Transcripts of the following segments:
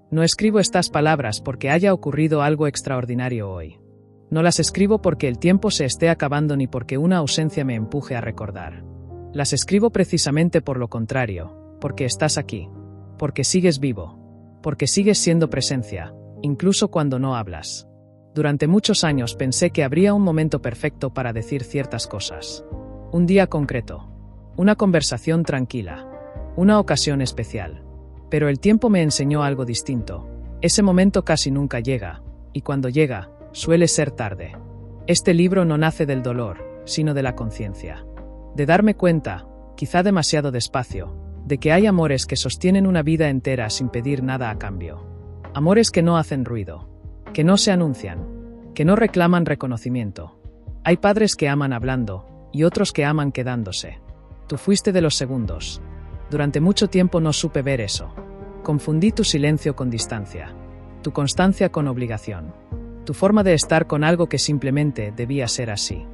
No escribo estas palabras porque haya ocurrido algo extraordinario hoy. No las escribo porque el tiempo se esté acabando ni porque una ausencia me empuje a recordar. Las escribo precisamente por lo contrario, porque estás aquí, porque sigues vivo, porque sigues siendo presencia, incluso cuando no hablas. Durante muchos años pensé que habría un momento perfecto para decir ciertas cosas. Un día concreto, una conversación tranquila, una ocasión especial. Pero el tiempo me enseñó algo distinto. Ese momento casi nunca llega, y cuando llega, suele ser tarde. Este libro no nace del dolor, sino de la conciencia. De darme cuenta, quizá demasiado despacio, de que hay amores que sostienen una vida entera sin pedir nada a cambio. Amores que no hacen ruido, que no se anuncian, que no reclaman reconocimiento. Hay padres que aman hablando, y otros que aman quedándose. Tú fuiste de los segundos. Durante mucho tiempo no supe ver eso. Confundí tu silencio con distancia, tu constancia con obligación, tu forma de estar con algo que simplemente debía ser así.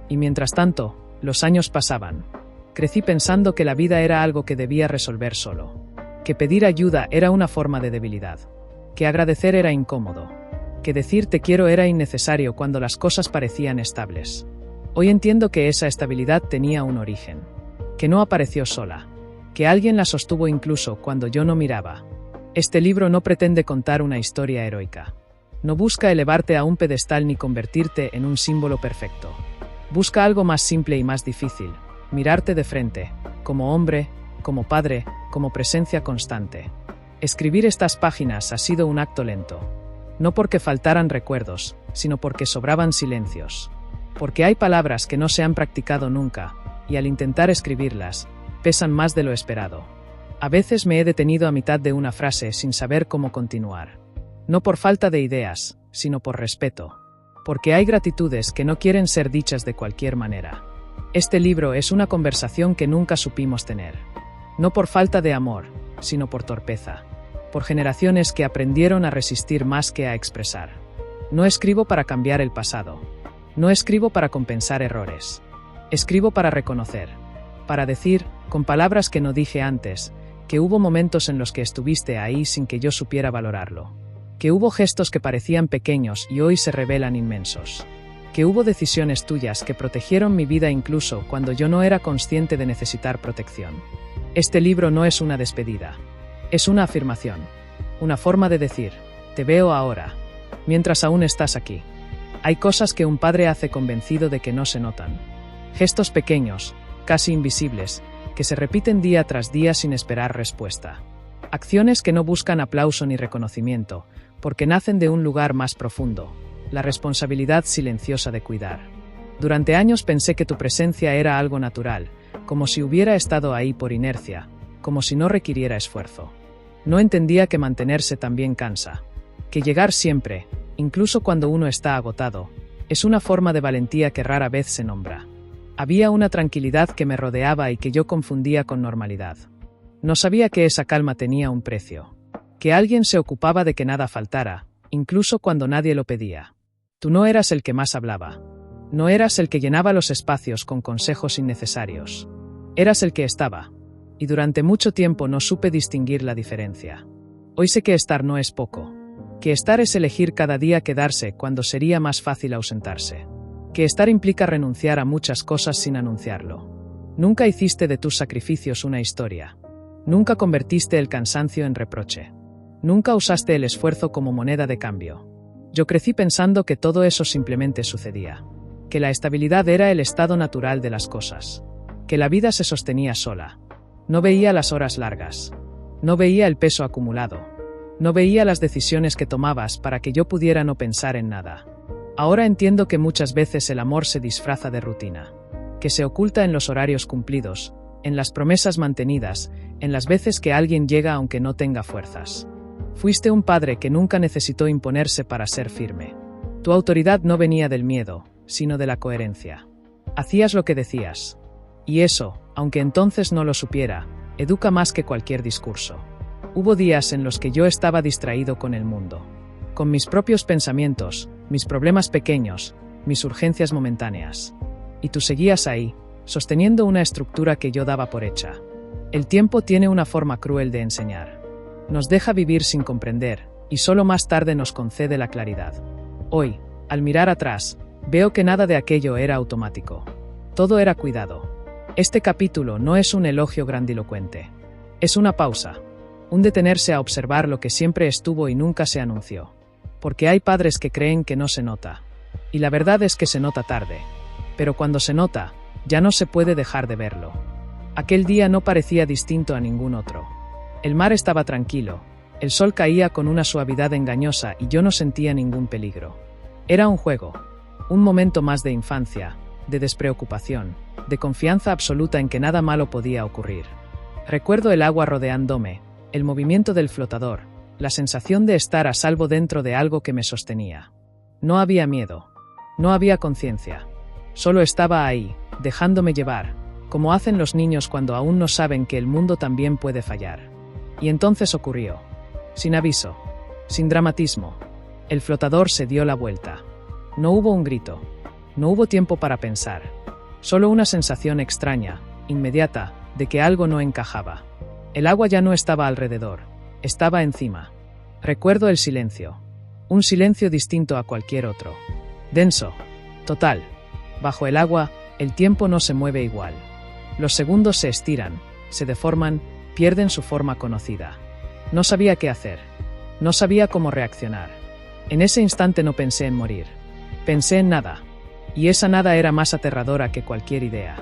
Y mientras tanto, los años pasaban. Crecí pensando que la vida era algo que debía resolver solo, que pedir ayuda era una forma de debilidad, que agradecer era incómodo, que decir te quiero era innecesario cuando las cosas parecían estables. Hoy entiendo que esa estabilidad tenía un origen, que no apareció sola, que alguien la sostuvo incluso cuando yo no miraba. Este libro no pretende contar una historia heroica. No busca elevarte a un pedestal ni convertirte en un símbolo perfecto. Busca algo más simple y más difícil, mirarte de frente, como hombre, como padre, como presencia constante. Escribir estas páginas ha sido un acto lento. No porque faltaran recuerdos, sino porque sobraban silencios. Porque hay palabras que no se han practicado nunca, y al intentar escribirlas, pesan más de lo esperado. A veces me he detenido a mitad de una frase sin saber cómo continuar. No por falta de ideas, sino por respeto. Porque hay gratitudes que no quieren ser dichas de cualquier manera. Este libro es una conversación que nunca supimos tener. No por falta de amor, sino por torpeza. Por generaciones que aprendieron a resistir más que a expresar. No escribo para cambiar el pasado. No escribo para compensar errores. Escribo para reconocer. Para decir, con palabras que no dije antes, que hubo momentos en los que estuviste ahí sin que yo supiera valorarlo. Que hubo gestos que parecían pequeños y hoy se revelan inmensos. Que hubo decisiones tuyas que protegieron mi vida incluso cuando yo no era consciente de necesitar protección. Este libro no es una despedida. Es una afirmación. Una forma de decir, te veo ahora, mientras aún estás aquí. Hay cosas que un padre hace convencido de que no se notan. Gestos pequeños, casi invisibles, que se repiten día tras día sin esperar respuesta. Acciones que no buscan aplauso ni reconocimiento, porque nacen de un lugar más profundo, la responsabilidad silenciosa de cuidar. Durante años pensé que tu presencia era algo natural, como si hubiera estado ahí por inercia, como si no requiriera esfuerzo. No entendía que mantenerse también cansa, que llegar siempre, incluso cuando uno está agotado, es una forma de valentía que rara vez se nombra. Había una tranquilidad que me rodeaba y que yo confundía con normalidad. No sabía que esa calma tenía un precio. Que alguien se ocupaba de que nada faltara, incluso cuando nadie lo pedía. Tú no eras el que más hablaba. No eras el que llenaba los espacios con consejos innecesarios. Eras el que estaba. Y durante mucho tiempo no supe distinguir la diferencia. Hoy sé que estar no es poco. Que estar es elegir cada día quedarse cuando sería más fácil ausentarse. Que estar implica renunciar a muchas cosas sin anunciarlo. Nunca hiciste de tus sacrificios una historia. Nunca convertiste el cansancio en reproche. Nunca usaste el esfuerzo como moneda de cambio. Yo crecí pensando que todo eso simplemente sucedía. Que la estabilidad era el estado natural de las cosas. Que la vida se sostenía sola. No veía las horas largas. No veía el peso acumulado. No veía las decisiones que tomabas para que yo pudiera no pensar en nada. Ahora entiendo que muchas veces el amor se disfraza de rutina, que se oculta en los horarios cumplidos, en las promesas mantenidas, en las veces que alguien llega aunque no tenga fuerzas. Fuiste un padre que nunca necesitó imponerse para ser firme. Tu autoridad no venía del miedo, sino de la coherencia. Hacías lo que decías. Y eso, aunque entonces no lo supiera, educa más que cualquier discurso. Hubo días en los que yo estaba distraído con el mundo. Con mis propios pensamientos, mis problemas pequeños, mis urgencias momentáneas. Y tú seguías ahí, sosteniendo una estructura que yo daba por hecha. El tiempo tiene una forma cruel de enseñar. Nos deja vivir sin comprender, y solo más tarde nos concede la claridad. Hoy, al mirar atrás, veo que nada de aquello era automático. Todo era cuidado. Este capítulo no es un elogio grandilocuente. Es una pausa. Un detenerse a observar lo que siempre estuvo y nunca se anunció. Porque hay padres que creen que no se nota. Y la verdad es que se nota tarde. Pero cuando se nota, ya no se puede dejar de verlo. Aquel día no parecía distinto a ningún otro. El mar estaba tranquilo, el sol caía con una suavidad engañosa y yo no sentía ningún peligro. Era un juego, un momento más de infancia, de despreocupación, de confianza absoluta en que nada malo podía ocurrir. Recuerdo el agua rodeándome, el movimiento del flotador, la sensación de estar a salvo dentro de algo que me sostenía. No había miedo, no había conciencia. Solo estaba ahí, dejándome llevar, como hacen los niños cuando aún no saben que el mundo también puede fallar. Y entonces ocurrió. Sin aviso, sin dramatismo. El flotador se dio la vuelta. No hubo un grito. No hubo tiempo para pensar. Solo una sensación extraña, inmediata, de que algo no encajaba. El agua ya no estaba alrededor. Estaba encima. Recuerdo el silencio. Un silencio distinto a cualquier otro. Denso. Total. Bajo el agua, el tiempo no se mueve igual. Los segundos se estiran, se deforman, pierden su forma conocida. No sabía qué hacer. No sabía cómo reaccionar. En ese instante no pensé en morir. Pensé en nada. Y esa nada era más aterradora que cualquier idea.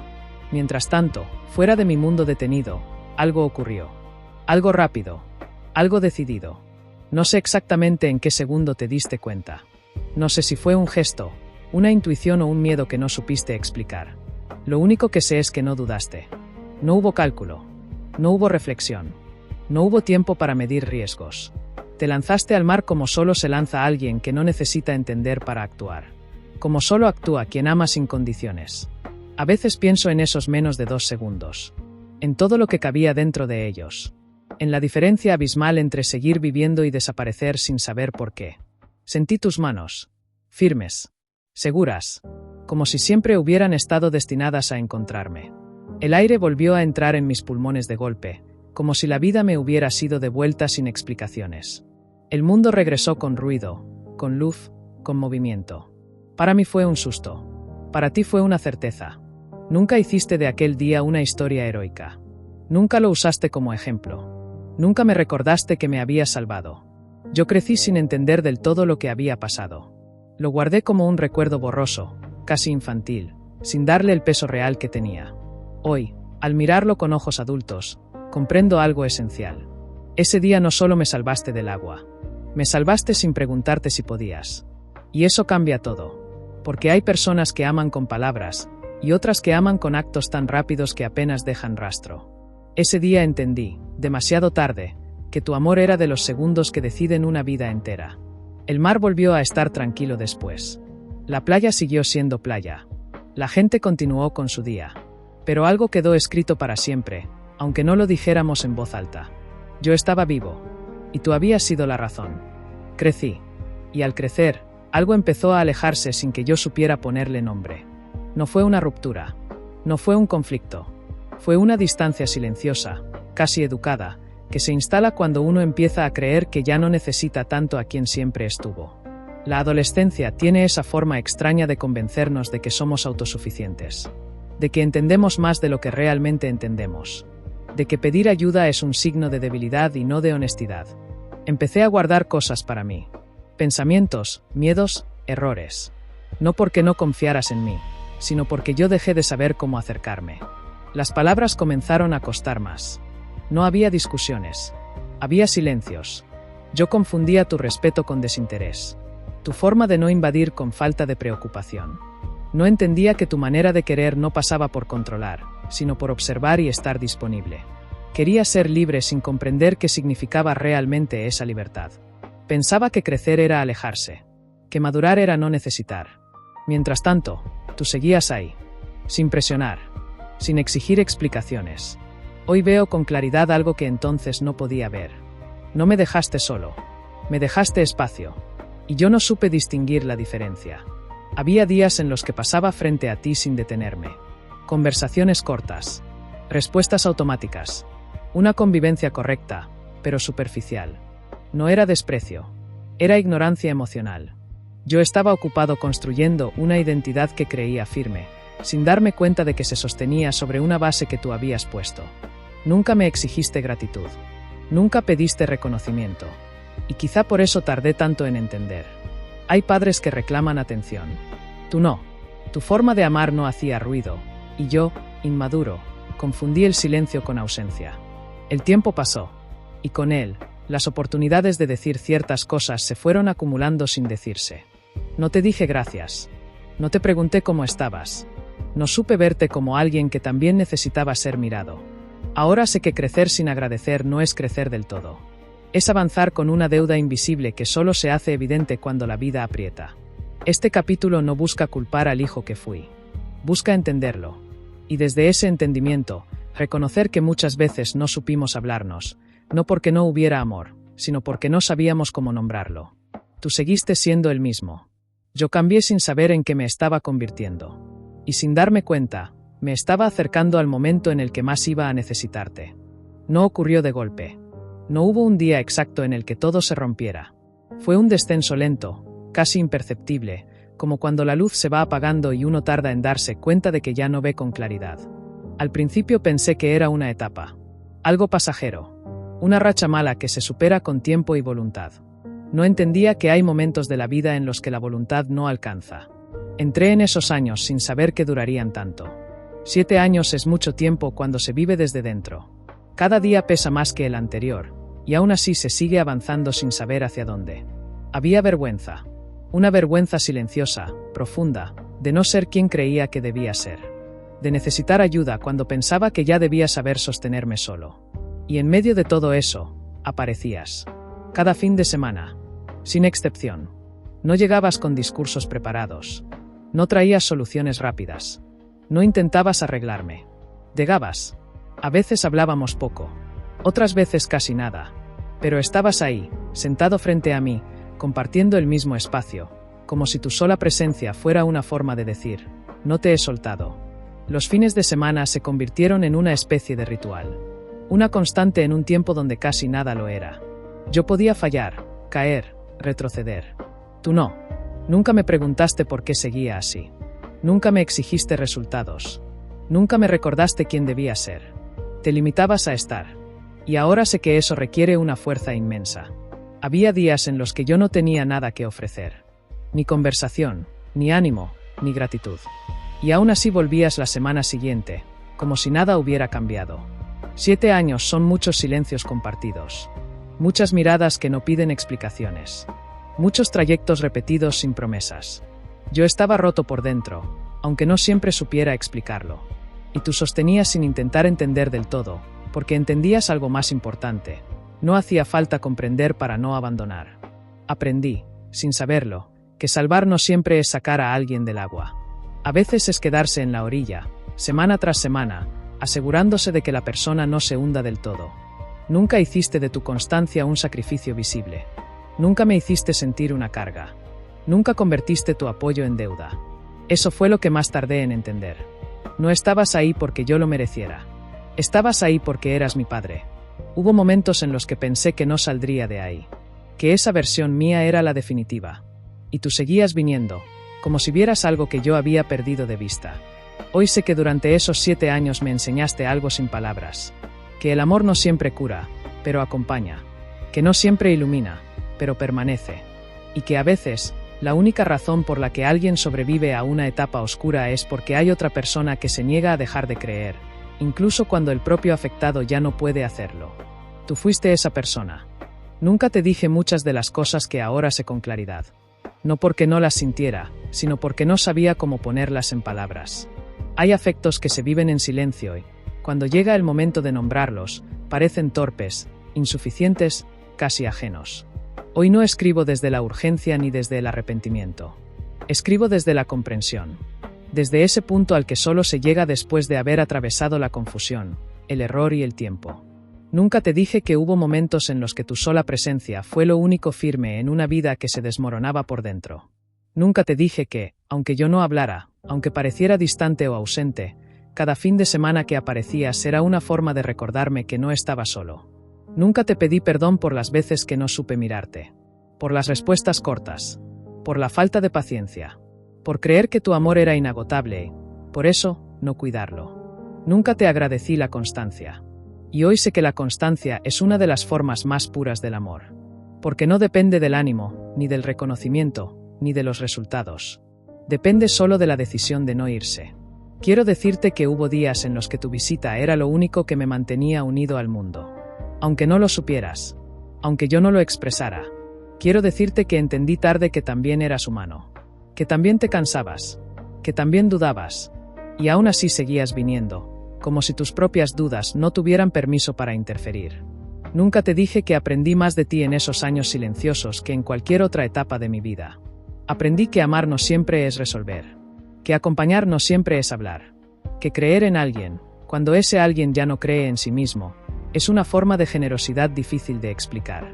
Mientras tanto, fuera de mi mundo detenido, algo ocurrió. Algo rápido. Algo decidido. No sé exactamente en qué segundo te diste cuenta. No sé si fue un gesto, una intuición o un miedo que no supiste explicar. Lo único que sé es que no dudaste. No hubo cálculo. No hubo reflexión. No hubo tiempo para medir riesgos. Te lanzaste al mar como solo se lanza alguien que no necesita entender para actuar. Como solo actúa quien ama sin condiciones. A veces pienso en esos menos de 2 segundos. En todo lo que cabía dentro de ellos. En la diferencia abismal entre seguir viviendo y desaparecer sin saber por qué. Sentí tus manos. Firmes. Seguras. Como si siempre hubieran estado destinadas a encontrarme. El aire volvió a entrar en mis pulmones de golpe, como si la vida me hubiera sido devuelta sin explicaciones. El mundo regresó con ruido, con luz, con movimiento. Para mí fue un susto. Para ti fue una certeza. Nunca hiciste de aquel día una historia heroica. Nunca lo usaste como ejemplo. Nunca me recordaste que me habías salvado. Yo crecí sin entender del todo lo que había pasado. Lo guardé como un recuerdo borroso, casi infantil, sin darle el peso real que tenía. Hoy, al mirarlo con ojos adultos, comprendo algo esencial. Ese día no solo me salvaste del agua. Me salvaste sin preguntarte si podías. Y eso cambia todo. Porque hay personas que aman con palabras, y otras que aman con actos tan rápidos que apenas dejan rastro. Ese día entendí, demasiado tarde, que tu amor era de los segundos que deciden una vida entera. El mar volvió a estar tranquilo después. La playa siguió siendo playa. La gente continuó con su día. Pero algo quedó escrito para siempre, aunque no lo dijéramos en voz alta. Yo estaba vivo. Y tú habías sido la razón. Crecí. Y al crecer, algo empezó a alejarse sin que yo supiera ponerle nombre. No fue una ruptura. No fue un conflicto. Fue una distancia silenciosa, casi educada, que se instala cuando uno empieza a creer que ya no necesita tanto a quien siempre estuvo. La adolescencia tiene esa forma extraña de convencernos de que somos autosuficientes. De que entendemos más de lo que realmente entendemos. De que pedir ayuda es un signo de debilidad y no de honestidad. Empecé a guardar cosas para mí. Pensamientos, miedos, errores. No porque no confiaras en mí, sino porque yo dejé de saber cómo acercarme. Las palabras comenzaron a costar más. No había discusiones. Había silencios. Yo confundía tu respeto con desinterés. Tu forma de no invadir con falta de preocupación. No entendía que tu manera de querer no pasaba por controlar, sino por observar y estar disponible. Quería ser libre sin comprender qué significaba realmente esa libertad. Pensaba que crecer era alejarse, que madurar era no necesitar. Mientras tanto, tú seguías ahí, sin presionar, sin exigir explicaciones. Hoy veo con claridad algo que entonces no podía ver. No me dejaste solo, me dejaste espacio, y yo no supe distinguir la diferencia. Había días en los que pasaba frente a ti sin detenerme. Conversaciones cortas, respuestas automáticas, una convivencia correcta, pero superficial. No era desprecio. Era ignorancia emocional. Yo estaba ocupado construyendo una identidad que creía firme, sin darme cuenta de que se sostenía sobre una base que tú habías puesto. Nunca me exigiste gratitud. Nunca pediste reconocimiento. Y quizá por eso tardé tanto en entender. Hay padres que reclaman atención. Tú no. Tu forma de amar no hacía ruido. Y yo, inmaduro, confundí el silencio con ausencia. El tiempo pasó. Y con él, las oportunidades de decir ciertas cosas se fueron acumulando sin decirse. No te dije gracias. No te pregunté cómo estabas. No supe verte como alguien que también necesitaba ser mirado. Ahora sé que crecer sin agradecer no es crecer del todo. Es avanzar con una deuda invisible que solo se hace evidente cuando la vida aprieta. Este capítulo no busca culpar al hijo que fui. Busca entenderlo. Y desde ese entendimiento, reconocer que muchas veces no supimos hablarnos, no porque no hubiera amor, sino porque no sabíamos cómo nombrarlo. Tú seguiste siendo el mismo. Yo cambié sin saber en qué me estaba convirtiendo. Y sin darme cuenta, me estaba acercando al momento en el que más iba a necesitarte. No ocurrió de golpe. No hubo un día exacto en el que todo se rompiera. Fue un descenso lento, casi imperceptible, como cuando la luz se va apagando y uno tarda en darse cuenta de que ya no ve con claridad. Al principio pensé que era una etapa. Algo pasajero. Una racha mala que se supera con tiempo y voluntad. No entendía que hay momentos de la vida en los que la voluntad no alcanza. Entré en esos años sin saber que durarían tanto. 7 años es mucho tiempo cuando se vive desde dentro. Cada día pesa más que el anterior, y aún así se sigue avanzando sin saber hacia dónde. Había vergüenza. Una vergüenza silenciosa, profunda, de no ser quien creía que debía ser. De necesitar ayuda cuando pensaba que ya debía saber sostenerme solo. Y en medio de todo eso, aparecías. Cada fin de semana. Sin excepción. No llegabas con discursos preparados. No traías soluciones rápidas. No intentabas arreglarme. Llegabas. A veces hablábamos poco. Otras veces casi nada. Pero estabas ahí, sentado frente a mí, compartiendo el mismo espacio, como si tu sola presencia fuera una forma de decir, no te he soltado. Los fines de semana se convirtieron en una especie de ritual. Una constante en un tiempo donde casi nada lo era. Yo podía fallar, caer, retroceder. Tú no. Nunca me preguntaste por qué seguía así. Nunca me exigiste resultados. Nunca me recordaste quién debía ser. Te limitabas a estar. Y ahora sé que eso requiere una fuerza inmensa. Había días en los que yo no tenía nada que ofrecer. Ni conversación, ni ánimo, ni gratitud. Y aún así volvías la semana siguiente, como si nada hubiera cambiado. 7 años son muchos silencios compartidos. Muchas miradas que no piden explicaciones. Muchos trayectos repetidos sin promesas. Yo estaba roto por dentro, aunque no siempre supiera explicarlo. Y tú sostenías sin intentar entender del todo, porque entendías algo más importante. No hacía falta comprender para no abandonar. Aprendí, sin saberlo, que salvar no siempre es sacar a alguien del agua. A veces es quedarse en la orilla, semana tras semana, asegurándose de que la persona no se hunda del todo. Nunca hiciste de tu constancia un sacrificio visible. Nunca me hiciste sentir una carga. Nunca convertiste tu apoyo en deuda. Eso fue lo que más tardé en entender. No estabas ahí porque yo lo mereciera. Estabas ahí porque eras mi padre. Hubo momentos en los que pensé que no saldría de ahí. Que esa versión mía era la definitiva. Y tú seguías viniendo, como si vieras algo que yo había perdido de vista. Hoy sé que durante esos 7 años me enseñaste algo sin palabras. Que el amor no siempre cura, pero acompaña. Que no siempre ilumina, pero permanece. Y que a veces, la única razón por la que alguien sobrevive a una etapa oscura es porque hay otra persona que se niega a dejar de creer, incluso cuando el propio afectado ya no puede hacerlo. Tú fuiste esa persona. Nunca te dije muchas de las cosas que ahora sé con claridad. No porque no las sintiera, sino porque no sabía cómo ponerlas en palabras. Hay afectos que se viven en silencio y, cuando llega el momento de nombrarlos, parecen torpes, insuficientes, casi ajenos. Hoy no escribo desde la urgencia ni desde el arrepentimiento. Escribo desde la comprensión. Desde ese punto al que solo se llega después de haber atravesado la confusión, el error y el tiempo. Nunca te dije que hubo momentos en los que tu sola presencia fue lo único firme en una vida que se desmoronaba por dentro. Nunca te dije que, aunque yo no hablara, aunque pareciera distante o ausente, cada fin de semana que aparecías era una forma de recordarme que no estaba solo. Nunca te pedí perdón por las veces que no supe mirarte, por las respuestas cortas, por la falta de paciencia, por creer que tu amor era inagotable, por eso, no cuidarlo. Nunca te agradecí la constancia. Y hoy sé que la constancia es una de las formas más puras del amor. Porque no depende del ánimo, ni del reconocimiento, ni de los resultados. Depende solo de la decisión de no irse. Quiero decirte que hubo días en los que tu visita era lo único que me mantenía unido al mundo. Aunque no lo supieras, aunque yo no lo expresara, quiero decirte que entendí tarde que también eras humano, que también te cansabas, que también dudabas, y aún así seguías viniendo, como si tus propias dudas no tuvieran permiso para interferir. Nunca te dije que aprendí más de ti en esos años silenciosos que en cualquier otra etapa de mi vida. Aprendí que amar no siempre es resolver, que acompañar no siempre es hablar, que creer en alguien, cuando ese alguien ya no cree en sí mismo, es una forma de generosidad difícil de explicar.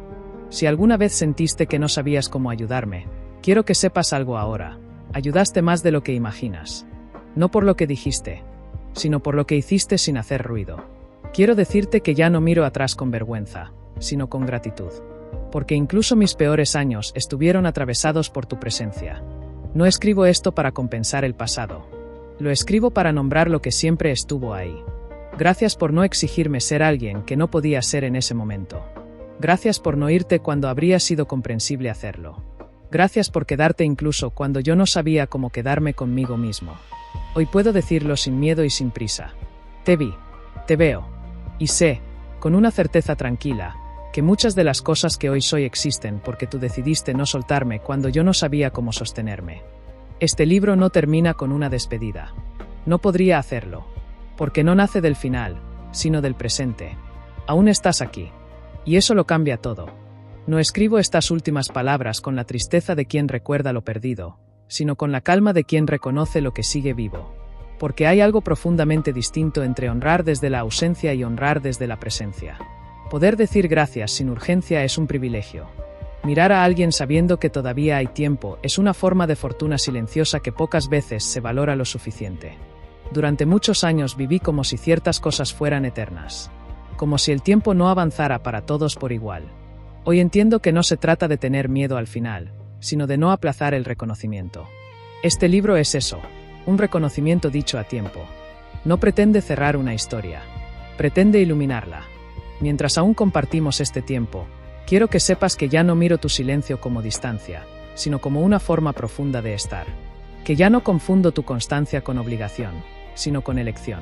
Si alguna vez sentiste que no sabías cómo ayudarme, quiero que sepas algo ahora. Ayudaste más de lo que imaginas. No por lo que dijiste, sino por lo que hiciste sin hacer ruido. Quiero decirte que ya no miro atrás con vergüenza, sino con gratitud. Porque incluso mis peores años estuvieron atravesados por tu presencia. No escribo esto para compensar el pasado. Lo escribo para nombrar lo que siempre estuvo ahí. Gracias por no exigirme ser alguien que no podía ser en ese momento. Gracias por no irte cuando habría sido comprensible hacerlo. Gracias por quedarte incluso cuando yo no sabía cómo quedarme conmigo mismo. Hoy puedo decirlo sin miedo y sin prisa. Te vi, te veo, y sé, con una certeza tranquila, que muchas de las cosas que hoy soy existen porque tú decidiste no soltarme cuando yo no sabía cómo sostenerme. Este libro no termina con una despedida. No podría hacerlo. Porque no nace del final, sino del presente. Aún estás aquí. Y eso lo cambia todo. No escribo estas últimas palabras con la tristeza de quien recuerda lo perdido, sino con la calma de quien reconoce lo que sigue vivo. Porque hay algo profundamente distinto entre honrar desde la ausencia y honrar desde la presencia. Poder decir gracias sin urgencia es un privilegio. Mirar a alguien sabiendo que todavía hay tiempo es una forma de fortuna silenciosa que pocas veces se valora lo suficiente. Durante muchos años viví como si ciertas cosas fueran eternas. Como si el tiempo no avanzara para todos por igual. Hoy entiendo que no se trata de tener miedo al final, sino de no aplazar el reconocimiento. Este libro es eso, un reconocimiento dicho a tiempo. No pretende cerrar una historia, pretende iluminarla. Mientras aún compartimos este tiempo, quiero que sepas que ya no miro tu silencio como distancia, sino como una forma profunda de estar. Que ya no confundo tu constancia con obligación, sino con elección.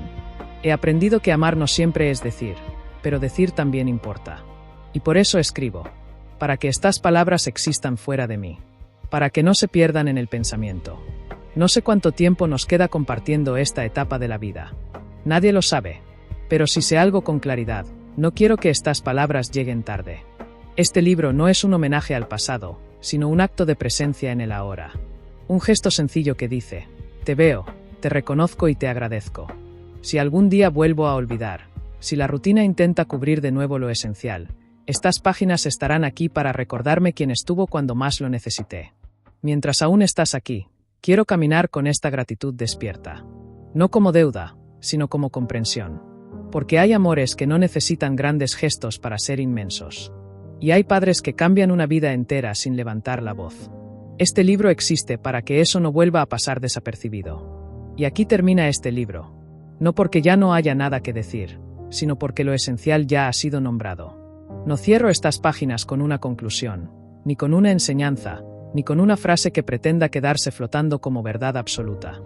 He aprendido que amar no siempre es decir, pero decir también importa. Y por eso escribo, para que estas palabras existan fuera de mí, para que no se pierdan en el pensamiento. No sé cuánto tiempo nos queda compartiendo esta etapa de la vida. Nadie lo sabe, pero si sé algo con claridad, no quiero que estas palabras lleguen tarde. Este libro no es un homenaje al pasado, sino un acto de presencia en el ahora. Un gesto sencillo que dice, te veo, te reconozco y te agradezco. Si algún día vuelvo a olvidar, si la rutina intenta cubrir de nuevo lo esencial, estas páginas estarán aquí para recordarme quién estuvo cuando más lo necesité. Mientras aún estás aquí, quiero caminar con esta gratitud despierta. No como deuda, sino como comprensión. Porque hay amores que no necesitan grandes gestos para ser inmensos. Y hay padres que cambian una vida entera sin levantar la voz. Este libro existe para que eso no vuelva a pasar desapercibido. Y aquí termina este libro. No porque ya no haya nada que decir, sino porque lo esencial ya ha sido nombrado. No cierro estas páginas con una conclusión, ni con una enseñanza, ni con una frase que pretenda quedarse flotando como verdad absoluta.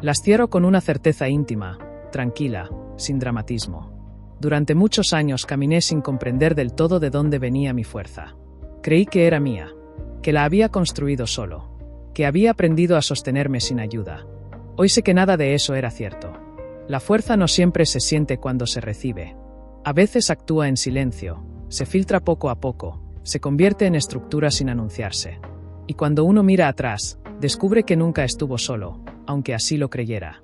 Las cierro con una certeza íntima, tranquila, sin dramatismo. Durante muchos años caminé sin comprender del todo de dónde venía mi fuerza. Creí que era mía, que la había construido solo, que había aprendido a sostenerme sin ayuda. Hoy sé que nada de eso era cierto. La fuerza no siempre se siente cuando se recibe. A veces actúa en silencio, se filtra poco a poco, se convierte en estructura sin anunciarse. Y cuando uno mira atrás, descubre que nunca estuvo solo, aunque así lo creyera.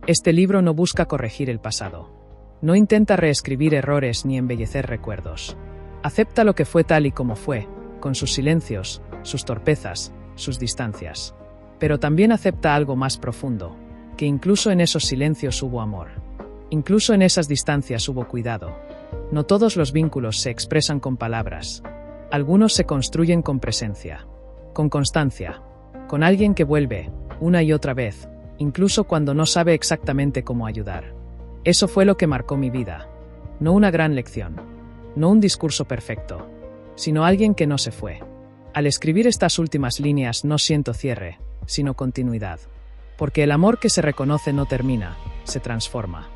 Este libro no busca corregir el pasado. No intenta reescribir errores ni embellecer recuerdos. Acepta lo que fue tal y como fue, con sus silencios, sus torpezas, sus distancias. Pero también acepta algo más profundo, que incluso en esos silencios hubo amor. Incluso en esas distancias hubo cuidado. No todos los vínculos se expresan con palabras. Algunos se construyen con presencia, con constancia, con alguien que vuelve, una y otra vez, incluso cuando no sabe exactamente cómo ayudar. Eso fue lo que marcó mi vida. No una gran lección, no un discurso perfecto, sino alguien que no se fue. Al escribir estas últimas líneas no siento cierre, sino continuidad. Porque el amor que se reconoce no termina, se transforma.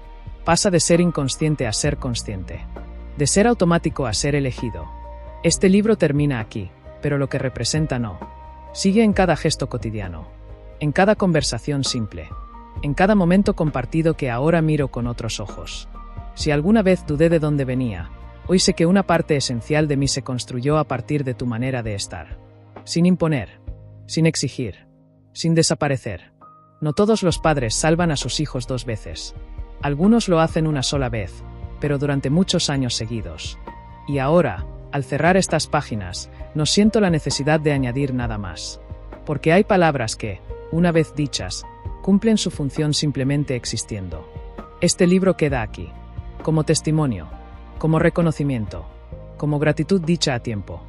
Pasa de ser inconsciente a ser consciente. De ser automático a ser elegido. Este libro termina aquí, pero lo que representa no. Sigue en cada gesto cotidiano. En cada conversación simple. En cada momento compartido que ahora miro con otros ojos. Si alguna vez dudé de dónde venía, hoy sé que una parte esencial de mí se construyó a partir de tu manera de estar. Sin imponer. Sin exigir. Sin desaparecer. No todos los padres salvan a sus hijos 2 veces. Algunos lo hacen una sola vez, pero durante muchos años seguidos. Y ahora, al cerrar estas páginas, no siento la necesidad de añadir nada más. Porque hay palabras que, una vez dichas, cumplen su función simplemente existiendo. Este libro queda aquí, como testimonio, como reconocimiento, como gratitud dicha a tiempo.